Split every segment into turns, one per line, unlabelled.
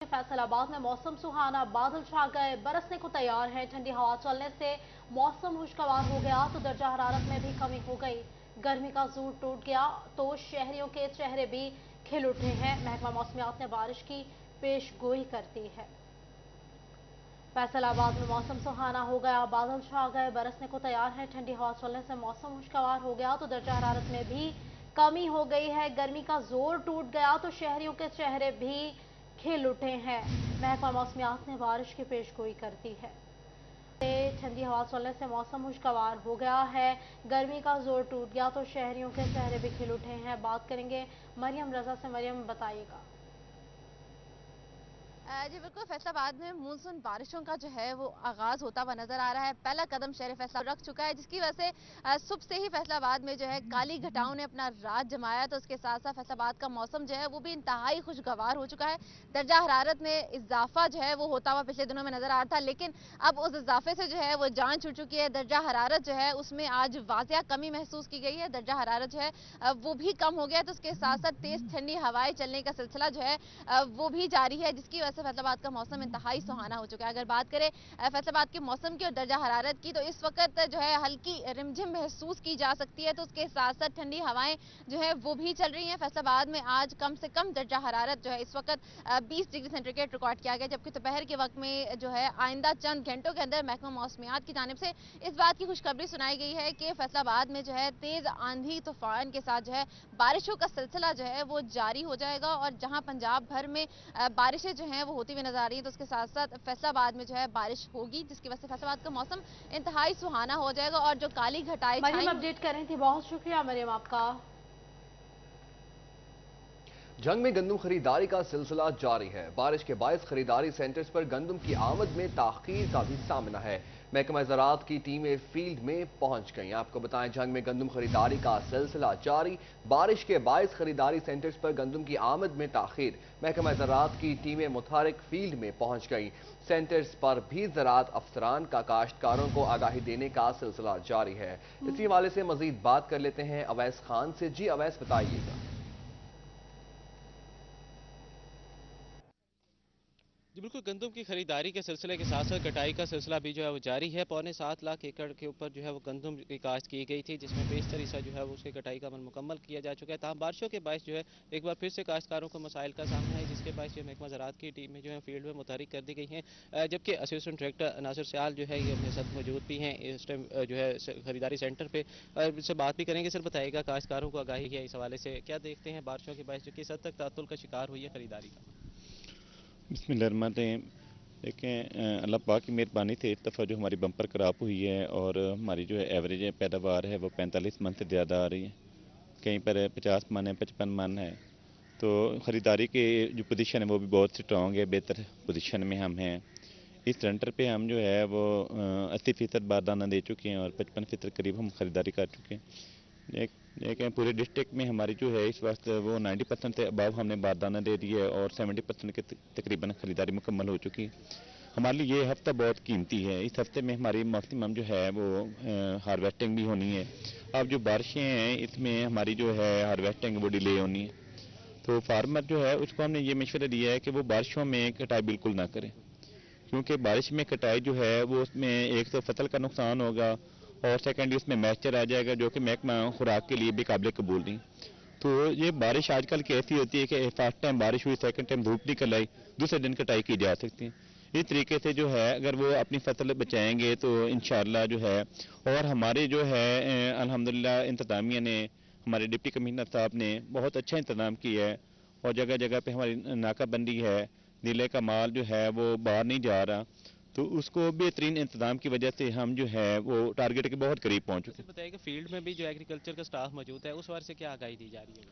फैसलाबाद में मौसम सुहाना, बादल छा गए, बरसने को तैयार है। ठंडी हवा चलने से मौसम खुशगवार हो गया तो दर्जा हरारत में भी कमी हो गई। गर्मी का जोर टूट गया तो शहरियों के चेहरे भी खिल उठे हैं। महकमा मौसमियात ने बारिश की पेशगोई कर दी है। फैसलाबाद में मौसम सुहाना हो गया, बादल छा गए, बरसने को तैयार है। ठंडी हवा चलने से मौसम खुशगवार हो गया तो दर्जा हरारत में भी कमी हो गई है। गर्मी का जोर टूट गया तो शहरियों के चेहरे भी खिल उठे हैं। महकमा मौसमियात ने बारिश की पेशगोई कर दी है। ठंडी हवा चलने से मौसम खुशगवार हो गया है, गर्मी का जोर टूट गया तो शहरियों के चेहरे भी खिल उठे हैं। बात करेंगे मरियम रजा से। मरियम, बताइएगा।
जी बिल्कुल, फैसलाबाद में मानसून बारिशों का जो है वो आगाज होता हुआ नजर आ रहा है। पहला कदम शहर फैसला रख चुका है, जिसकी वजह से सुबह से ही फैसलाबाद में जो है काली घटाओं ने अपना राज जमाया। तो उसके साथ साथ फैसलाबाद का मौसम जो है वो भी इंतहाई खुशगवार हो चुका है। दर्जा हरारत में इजाफा जो है वो होता हुआ पिछले दिनों में नजर आ रहा था, लेकिन अब उस इजाफे से जो है वो जान छूट चुकी है। दर्जा हरारत जो है उसमें आज वाजिया कमी महसूस की गई है। दर्जा हरारत जो है वो भी कम हो गया। तो उसके साथ साथ तेज ठंडी हवाएं चलने का सिलसिला जो है वो भी जारी है, जिसकी वजह से फैसलाबाद का मौसम इंतहाई सुहाना हो चुका है। अगर बात करें फैसलाबाद के मौसम की और दर्जा हरारत की, तो इस वक्त जो है हल्की रिमझिम महसूस की जा सकती है। तो उसके साथ साथ ठंडी हवाएं जो है वो भी चल रही हैं। फैसलाबाद में आज कम से कम दर्जा हरारत जो है इस वक्त 20 डिग्री सेंटीग्रेड रिकॉर्ड किया गया, जबकि दोपहर के वक्त में जो है आइंदा चंद घंटों के अंदर महकमा मौसमियात की जानिब से इस बात की खुशखबरी सुनाई गई है कि फैसलाबाद में जो है तेज आंधी तूफान के साथ जो है बारिशों का सिलसिला जो है वो जारी हो जाएगा। और जहां पंजाब भर में बारिशें जो हैं वो होती हुई नजर आ रही है, तो उसके साथ साथ फैसलाबाद में जो है बारिश होगी, जिसकी वजह से फैसलाबाद का मौसम इंतहाई सुहाना हो जाएगा। और जो काली घटाएं
मरियम अपडेट कर रही थी, बहुत शुक्रिया मरियम आपका।
जंग में गंदम खरीदारी का सिलसिला जारी है। बारिश के बायस खरीदारी सेंटर्स पर गंदम की आमद में ताखीर का भी सामना है। महकमा ज़राअत की टीमें फील्ड में पहुंच गई। आपको बताएं, जंग में गंदम खरीदारी का सिलसिला जारी। बारिश के बायस खरीदारी सेंटर्स पर गंदम की आमद में ताखीर। महकमा ज़राअत की टीमें मुतहरिक फील्ड में पहुंच गई। सेंटर्स पर भी ज़राअत अफसरान का काश्तकारों को आगाही देने का सिलसिला जारी है। इसी हवाले से मजीद बात कर लेते हैं अवैस खान से। जी अवैस, बताइएगा।
जी बिल्कुल, गंदम की खरीदारी के सिलसिले के साथ साथ कटाई का सिलसिला भी जो है वो जारी है। 6.25 लाख एकड़ के ऊपर जो है वो गंदम की काश्त की गई थी, जिसमें बेशतर हिस्सा जो है वो उसकी कटाई का अमल मुकम्मल किया जा चुका है। तमाम बारिशों के बायस जो है एक बार फिर से काश्तकारों को मसाइल का सामना है, जिसके बायस जो महकमा ज़राअत की टीमें जो है फील्ड में मुतहरिक कर दी गई हैं। जबकि असिस्टेंट डायरेक्टर नासिर सयाल जो है ये अपने साथ मौजूद भी हैं इस टाइम जो है खरीदारी सेंटर पर। इससे बात भी करेंगे। सर बताइएगा, काश्तकारों को आगाही है इस हवाले से, क्या देखते हैं बारिशों के बायस जो किस हद तक तातुल का शिकार हुई है खरीदारी का?
बिस्मिल्लाहिर्रहमानिर्रहीम। देखें, अल्लाह पाक की मेहरबानी से इस दफ़ा जो हमारी बम्पर क्रॉप हुई है और हमारी जो है एवरेज पैदावार है वो 45 मन से ज़्यादा आ रही है। कहीं पर 50 मन है, 55 मन है। तो ख़रीदारी की जो पोजीशन है वो भी बहुत स्ट्रॉन्ग है, बेहतर पोजीशन में हम हैं। इस सेंटर पे हम जो है वो 80% बारदाना दे चुके हैं और 55% करीब हम ख़रीदारी कर चुके हैं। लेकिन पूरे डिस्ट्रिक्ट में हमारी जो है इस वक्त वो 90% से अबाव हमने बारदाना दे दिया है और 70% के तकरीबन ख़रीदारी मुकम्मल हो चुकी है। हमारे लिए ये हफ्ता बहुत कीमती है। इस हफ्ते में हमारी मैक्सिमम जो है वो हार्वेस्टिंग भी होनी है। अब जो बारिशें हैं इसमें हमारी जो है हार्वेस्टिंग वो डिले होनी है। तो फार्मर जो है उसको हमने ये मशवरा दिया है कि वो बारिशों में कटाई बिल्कुल ना करें, क्योंकि बारिश में कटाई जो है वो उसमें एक तो फसल का नुकसान होगा और सेकेंडली उसमें मॉइस्चर आ जाएगा, जो कि महकमा खुराक के लिए भी काबिल कबूल नहीं। तो ये बारिश आजकल की ऐसी होती है कि फर्स्ट टाइम बारिश हुई, सेकंड टाइम धूप निकल आई, दूसरे दिन कटाई की जा सकती है। इस तरीके से जो है अगर वो अपनी फसल बचाएंगे तो इंशाल्लाह जो है, और हमारे जो है अल्हम्दुलिल्लाह इंतजामिया ने, हमारे डिप्टी कमिश्नर साहब ने बहुत अच्छा इंतजाम किया है और जगह जगह पे हमारी नाकाबंदी है। नीले का माल जो है वो बाहर नहीं जा रहा, तो उसको बेहतरीन इंतजाम की वजह से हम जो है वो टारगेट के बहुत करीब पहुंच चुके हैं।
बताइए कि फील्ड में भी जो एग्रीकल्चर का स्टाफ मौजूद है, उस बारे से क्या आगाही दी जा रही है?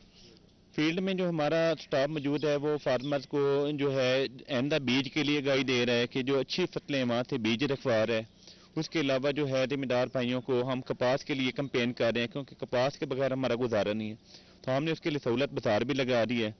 फील्ड में जो हमारा स्टाफ मौजूद है वो फार्मर्स को जो है आइंदा बीज के लिए गाइड दे रहा है कि जो अच्छी फसलें वहाँ से बीज रखवा रहा है। उसके अलावा जो है जिम्मेदार भाइयों को हम कपास के लिए कंपेन कर रहे हैं, क्योंकि कपास के बगैर हमारा गुजारा नहीं है। तो हमने उसके लिए सहूलत बाजार भी लगा दी है।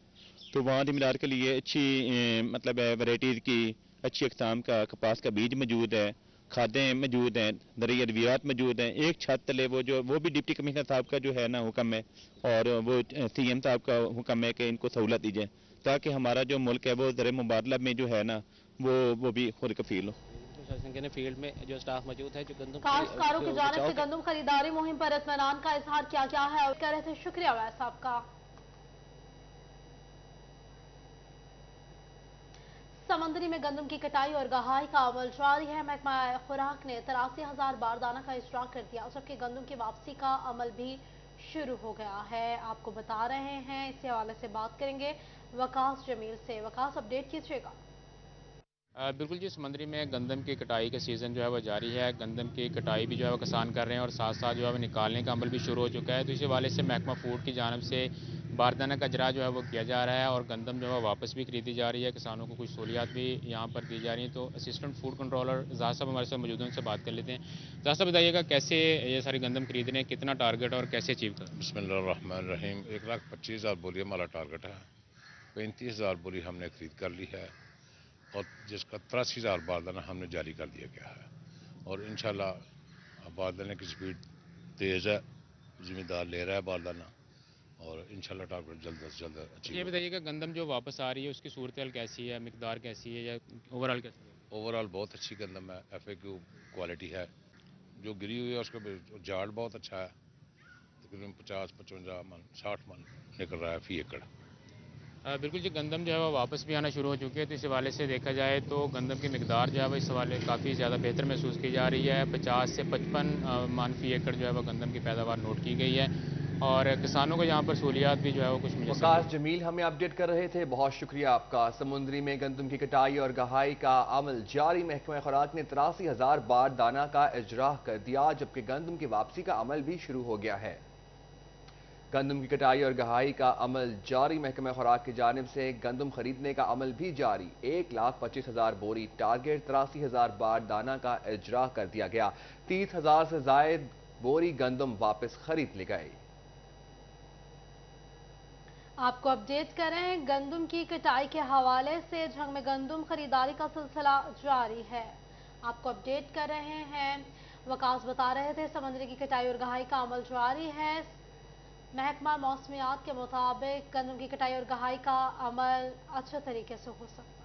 तो वहाँ जिम्मेदार के लिए अच्छी मतलब वैराइटीज़ की अच्छी अकसाम का कपास का बीज मौजूद है, खादें मौजूद हैं, दरिया अद्वियात मौजूद हैं। एक छत तले वो भी डिप्टी कमिश्नर साहब का जो है ना हुक्म है और वो सीएम साहब का हुक्म है कि इनको सहूलत दी जाए ताकि हमारा जो मुल्क है वो ज़र मुबादला में जो है ना वो भी खुद कफील हो।
फील्ड में जो स्टाफ मौजूद है, जो गंदम
काश्तकारों की जानिब से गंदम खरीदारी मुहिम पर इत्मीनान का इजहार किया गया है और कह रहे थे शुक्रिया वैस साहब का। समंदरी में गंदम की कटाई और गहाई का अमल जारी है। महकमा खुराक ने 83,000 बारदाना का इजरा कर दिया, जबकि गंदम की वापसी का अमल भी शुरू हो गया है। आपको बता रहे हैं, इसी हवाले से बात करेंगे वकास जमील से। वकास, अपडेट कीजिएगा।
बिल्कुल जी, समंदरी में गंदम की कटाई का सीज़न जो है वो जारी है। गंदम की कटाई भी जो है वो किसान कर रहे हैं और साथ साथ जो है वो निकालने का अमल भी शुरू हो चुका है। तो इसी हवाले से महकमा फूड की जानिब से बारदाना का इजरा जो है वो किया जा रहा है और गंदम जो है वापस भी खरीदी जा रही है। किसानों को कुछ सहूलियात भी यहाँ पर दी जा रही हैं। तो असिस्टेंट फूड कंट्रोलर जहाज साहब हमारे साथ मौजूद हैं, उनसे बात कर लेते हैं। जहाज साहब, बताइएगा कैसे ये सारी गंदम खरीद रहे हैं, कितना टारगेट और कैसे अचीव कर?
बिस्मिल्लाहिर्रहमानिर्रहीम। 1,25,000 बोरी हमारा टारगेट है। 35,000 बोरी हमने खरीद कर ली है और जिसका 83,000 बारदाना हमने जारी कर दिया गया है और इंशाल्लाह बारदाने की स्पीड तेज़ है, ज़िम्मेदार ले रहा है बारदाना और इंशाल्लाह टारगेट जल्द से जल्द अचीव।
ये बताइएगा गंदम जो वापस आ रही है उसकी सूरत कैसी है, मिकदार कैसी है या ओवरऑल कैसी है?
ओवरऑल बहुत अच्छी गंदम है, FAQ क्वालिटी है। जो गिरी हुई है उसका झाड़ बहुत अच्छा है, तकरीबन 50-55 मन 60 मन निकल रहा है फी एकड़।
बिल्कुल जी, गंदम जो है वो वापस भी आना शुरू हो चुकी है। तो इस हवाले से देखा जाए तो गंदम की मिकदार जो है वो इस हवाले काफ़ी ज़्यादा बेहतर महसूस की जा रही है। 50 से 55 मन फी एकड़ जो है वो गंदम की पैदावार नोट की गई है और किसानों को यहाँ पर सहूलियात भी जो है वो कुछ मिल।
वकास जमील हमें अपडेट कर रहे थे, बहुत शुक्रिया आपका। समुद्री में गंदम की कटाई और गहाई का अमल जारी। महकमा खुराक ने 83,000 बारदाना का इजरा कर दिया, जबकि गंदम की वापसी का अमल भी शुरू हो गया है। गंदम की कटाई और गहाई का अमल जारी। महकमा खुराक की जानिब से गंदम खरीदने का अमल भी जारी। 1,25,000 बोरी टारगेट, 83,000 बारदाना का इजरा कर दिया गया। 30,000 से जायद बोरी गंदम वापस खरीद ली गई।
आपको अपडेट कर रहे हैं, गंदम की कटाई के हवाले से झंग में गंदम खरीदारी का सिलसिला जारी है। आपको अपडेट कर रहे हैं, वकास बता रहे थे समंदरी की कटाई और गहाई का अमल जारी है। महकमा मौसमियात के मुताबिक गंदम की कटाई और गहाई का अमल अच्छे तरीके से हो सकता है।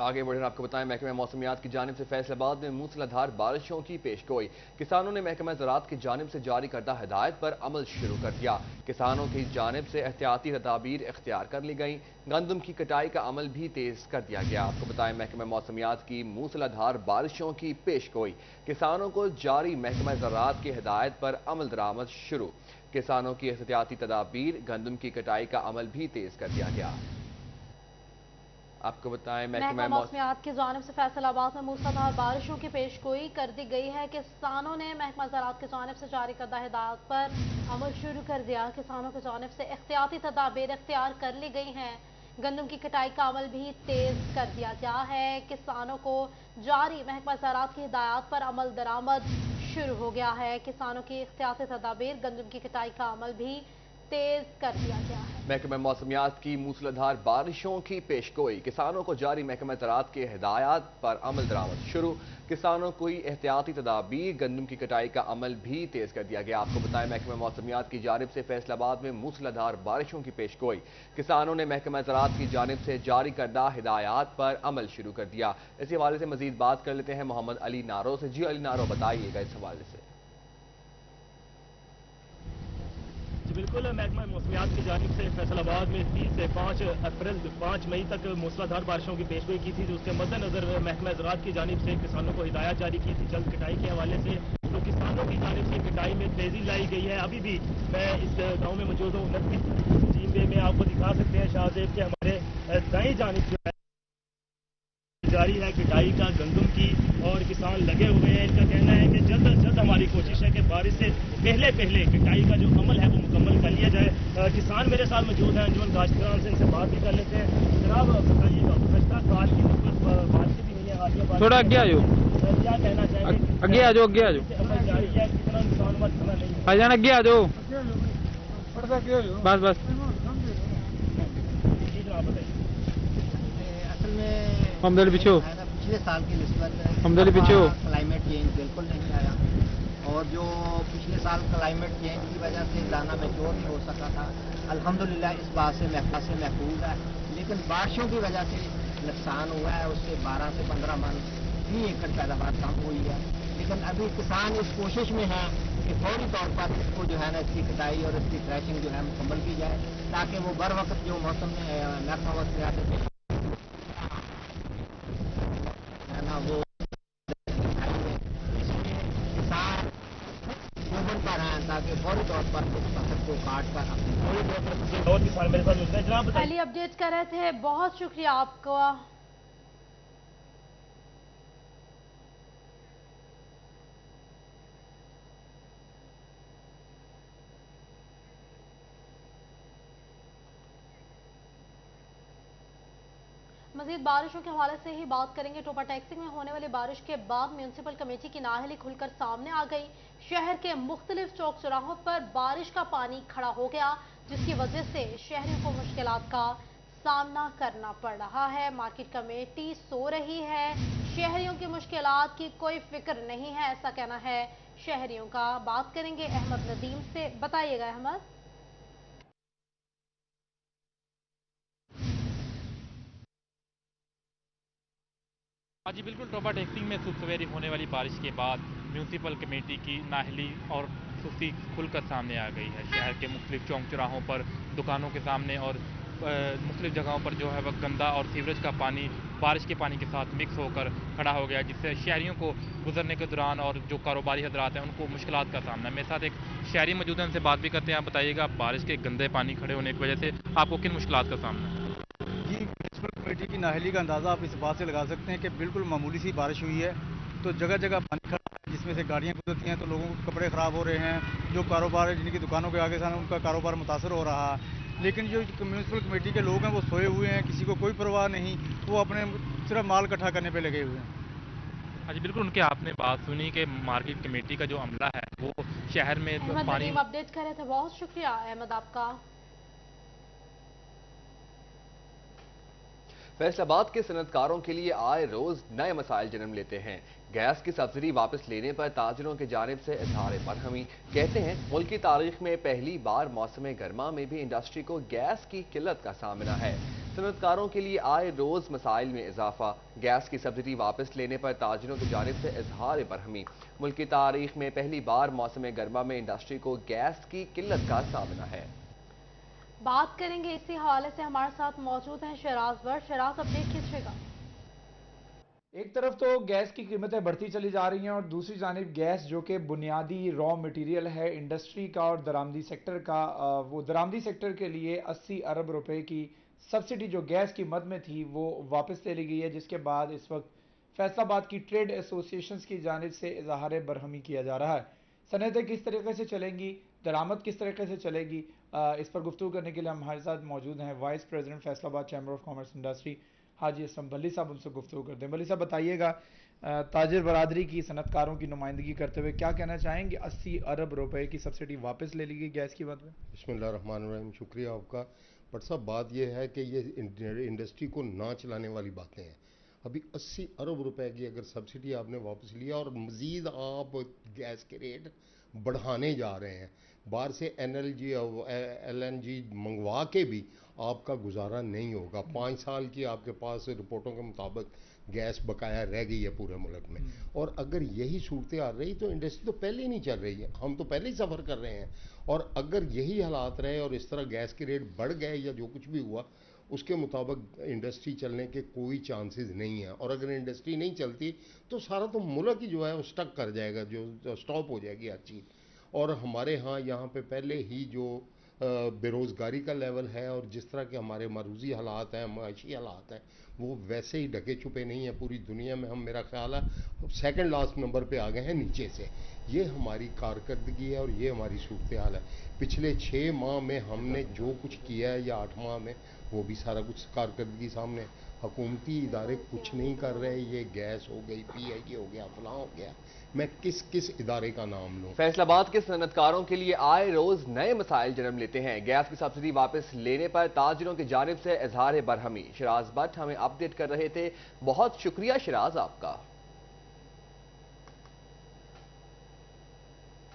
आगे बढ़कर आपको बताएं, महकमा मौसमियात की जानिब से फैसलाबाद में मूसलाधार बारिशों की पेशगोई। किसानों ने महकमा ज़राअत की जानिब से जारी करदा हिदायत पर अमल शुरू कर दिया। किसानों की जानिब से एहतियाती तदाबीर इख्तियार कर ली गई। गंदम की कटाई का अमल भी तेज कर दिया गया। आपको बताएं, महकमा मौसमियात की मूसलाधार बारिशों की पेशगोई। किसानों को जारी महकमा ज़राअत की हिदायत पर अमल दरामद शुरू। किसानों की एहतियाती तदाबीर, गंदम की कटाई का अमल भी तेज कर दिया गया। आपको बताएं,
महकमा मौसमियात की जानिब से फैसलाबाद में मूसलाधार बारिशों की पेशगोई कर दी गई है। किसानों ने महकमा ज़राअत की जानिब से जारी करदा हिदायत पर अमल शुरू कर दिया। किसानों की जानिब से एहतियाती तदाबीर इख्तियार कर ली गई हैं। गंदम की कटाई का अमल भी तेज कर दिया गया है। किसानों को जारी महकमा ज़राअत की हिदायत पर अमल दरामद शुरू हो गया है। किसानों की एहतियाती तदाबीर, गंदम की कटाई का अमल भी तेज कर दिया गया है।
महकमा मौसमियात की मूसलाधार बारिशों की पेशगोई। किसानों को जारी महकमा ज़राअत की हिदायत पर अमल दरामद शुरू। किसानों को एहतियाती तदाबीर, गंदम की कटाई का अमल भी तेज कर दिया गया। आपको बताएं, महकमा मौसमियात की जानिब से फैसलाबाद में मूसलाधार बारिशों की पेशगोई। किसानों ने महकमा ज़राअत की जानिब से जारी करदा हिदायत पर अमल शुरू कर दिया। इसी हवाले से मजीद बात कर लेते हैं मोहम्मद अली नारो से। जी अली नारो, बताइएगा इस हवाले से।
बिल्कुल, महकमा मौसमियात की जानिब से फैसलाबाद में 30 से 5 मई तक मूसलाधार बारिशों की पेशगोई की थी। उसके मद्देनजर महकमा ज़राअत की जानिब से किसानों को हिदायत जारी की थी जल्द कटाई के हवाले से। तो किसानों की जानिब से कटाई में तेजी लाई गई है। अभी भी मैं इस गाँव में मौजूद हूँ, 29 जींबे में। आपको दिखा सकते हैं शाहजेब के हमारे दाएं जानिब जो है जारी है कटाई का गंदम की और किसान लगे हुए हैं। इनका कहना है कि जल्द से जल्द हमारी कोशिश है कि बारिश से पहले कटाई का जो अमल है वो मुकम्मल कर लिया जाए। किसान मेरे साथ मौजूद हैं, अंजुमन काश्तकारान से इनसे बात भी कर लेते हैं। जनाब बताइएगा, गुज़श्ता साल की बारिश भी हुई है, हालिया
थोड़ा आगे आ जाओ,
क्या कहना चाहेंगे?
आगे आ जाओ, आगे आ जाओ,
अमल जारी है, कितना नुकसान हुआ कितना नहीं?
भाईजान आगे आ जाओ, बस बस।
असल में
हमदली पीछे
पिछले साल की निस्बत
हमदली पीछे
क्लाइमेट चेंज बिल्कुल नहीं आया और और जो पिछले साल क्लाइमेट चेंज की वजह से दाना मैच्योर नहीं हो सका था, अल्हम्दुलिल्लाह इस बात से महफूज है। लेकिन बारिशों की वजह से नुकसान हुआ है, उससे 12 से 15 मन ही एकड़ पैदावार कम हुई है। लेकिन अभी किसान इस कोशिश में है कि फौरी तौर पर इसको जो है ना इसकी कटाई और इसकी थ्रेशिंग जो है मुकम्मल की जाए, ताकि वो बर वक्त जो मौसम में महकमा वक्त है ना वो ताकि फौरी तौर पर इस फसल को काट कर
और किसान मेरे साथ जुड़ गए। जनाब
पहले अपडेट कर रहे थे, बहुत शुक्रिया आपका। मजीद बारिशों के हवाले से ही बात करेंगे। टोपा टैक्सी में होने वाली बारिश के बाद म्यूनिसिपल कमेटी की नाअहली खुलकर सामने आ गई। शहर के मुख्तलिफ चौक चौराहों पर बारिश का पानी खड़ा हो गया, जिसकी वजह से शहरियों को मुश्किलात का सामना करना पड़ रहा है। मार्केट कमेटी सो रही है, शहरियों की मुश्किलात की कोई फिक्र नहीं है, ऐसा कहना है शहरियों का। बात करेंगे अहमद नदीम से। बताइएगा अहमद।
हाँ जी बिल्कुल, टोपा टैक्सी में सुबह सवेरे होने वाली बारिश के बाद म्यूनिसिपल कमेटी की नाअहली और सुस्ती खुलकर सामने आ गई है। शहर के मुख्तलिफ चौक चौराहों पर, दुकानों के सामने और मुख्तलिफ जगहों पर जो है वह गंदा और सीवरेज का पानी बारिश के पानी के साथ मिक्स होकर खड़ा हो गया, जिससे शहरियों को गुजरने के दौरान और जो कारोबारी हजरात हैं उनको मुश्किलात का सामना। मेरे साथ एक शहरी मौजूद हैं, उनसे बात भी करते हैं। आप बताइएगा, बारिश के गंदे पानी खड़े होने की वजह से आपको किन मुश्किलात का सामना है?
जी, म्यूनसिपल कमेटी की नाअहली का अंदाज़ा आप इस बात से लगा सकते हैं कि बिल्कुल मामूली सी बारिश हुई है तो जगह जगह पानी खड़ा है, जिसमें से गाड़ियाँ गुजरती हैं तो लोगों के कपड़े ख़राब हो रहे हैं। जो कारोबार है, जिनकी दुकानों के आगे सामने, उनका कारोबार मुतासर हो रहा है। लेकिन जो म्यूनसिपल कमेटी के लोग हैं वो सोए हुए हैं, किसी को कोई परवाह नहीं, वो अपने सिर्फ माल इकट्ठा करने पर लगे हुए हैं।
हाँ जी बिल्कुल, उनके आपने बात सुनी कि मार्केट कमेटी का जो अमला है वो शहर में पानी
अपडेट कर रहे थे। बहुत शुक्रिया अहमद आपका।
फैसलाबाद के सनतकारों के लिए आए रोज नए मसाइल जन्म लेते हैं। गैस की सब्सिडी वापस लेने पर ताजिरों की जानिब से इजहार बरहमी। कहते हैं मुल्क की तारीख में पहली बार मौसम गर्मा में भी इंडस्ट्री को गैस की किल्लत का सामना है। सनतकारों के लिए आए रोज मसाइल में इजाफा। गैस की सब्सिडी वापस लेने पर ताजिरों की जानिब से इजहार बरहमी। मुल्क की तारीख में पहली बार मौसम गर्मा में इंडस्ट्री को गैस की किल्लत का सामना है।
बात करेंगे इसी हवाले से, हमारे साथ मौजूद हैं शराज भट्ट। शराज, अपडेट कीजिएगा।
एक तरफ तो गैस की कीमतें बढ़ती चली जा रही हैं और दूसरी जानिब गैस जो कि बुनियादी रॉ मटेरियल है इंडस्ट्री का और दरामदी सेक्टर का, वो दरामदी सेक्टर के लिए 80 अरब रुपए की सब्सिडी जो गैस की मद में थी वो वापस ले ली गई है, जिसके बाद इस वक्त फैसलाबाद की ट्रेड एसोसिएशंस की जानिब से इजहार बरहमी किया जा रहा है। सनतें किस तरीके से चलेंगी, दरामद किस तरीके से चलेगी, इस पर गुफ्तगू करने के लिए हमारे साथ मौजूद हैं vice president Faisalabad chamber of commerce industry Haji Aslam Bhalli साहब। उनसे गुफ्तगू करते हैं। भल्ली साहब, बताइएगा, ताजिर बरादरी की, सनतकारों की नुमाइंदगी करते हुए क्या कहना चाहेंगे? 80 अरब रुपए की सब्सिडी वापस ले ली गई गैस की बात में।
बिस्मिल्लाहिर्रहमानिर्रहीम, शुक्रिया आपका। बट साहब, बात यह है कि ये इंडस्ट्री को ना चलाने वाली बातें हैं। अभी 80 अरब रुपए की अगर सब्सिडी आपने वापस लिया और मज़ीद आप गैस के रेट बढ़ाने जा रहे हैं, बाहर से एनएलजी एलएनजी मंगवा के भी आपका गुजारा नहीं होगा। 5 साल की आपके पास रिपोर्टों के मुताबिक गैस बकाया रह गई है पूरे मुल्क में। और अगर यही सूरत आ रही तो इंडस्ट्री तो पहले ही नहीं चल रही है, हम तो पहले ही सफ़र कर रहे हैं। और अगर यही हालात रहे और इस तरह गैस के रेट बढ़ गए या जो कुछ भी हुआ, उसके मुताबिक इंडस्ट्री चलने के कोई चांसेस नहीं है। और अगर इंडस्ट्री नहीं चलती तो सारा तो मुल्क ही जो है वो स्टक कर जाएगा, जो स्टॉप हो जाएगी हर चीज़। और हमारे यहाँ पे पहले ही जो बेरोज़गारी का लेवल है और जिस तरह के हमारे मरूजी हालात हैं, माशी हालात हैं, वो वैसे ही ढके छुपे नहीं है पूरी दुनिया में। हम, मेरा ख्याल है, सेकंड लास्ट नंबर पे आ गए हैं नीचे से। ये हमारी कारकर्दगी है और ये हमारी सूरत हाल है। पिछले 6 माह में हमने जो कुछ किया है या 8 माह में, वो भी सारा कुछ कारकर्दगी सामने। हुकूमती इदारे कुछ नहीं कर रहे। ये गैस हो गई, PIA हो गया, फलां हो गया, मैं किस इदारे का नाम लूं?
फैसलाबाद के सनतकारों के लिए आए रोज नए मसाइल जन्म लेते हैं। गैस की सब्सिडी वापस लेने पर ताजिरों की जानिब से इजहार बरहमी। शराज भट्ट हमें अपडेट कर रहे थे। बहुत शुक्रिया शराज आपका।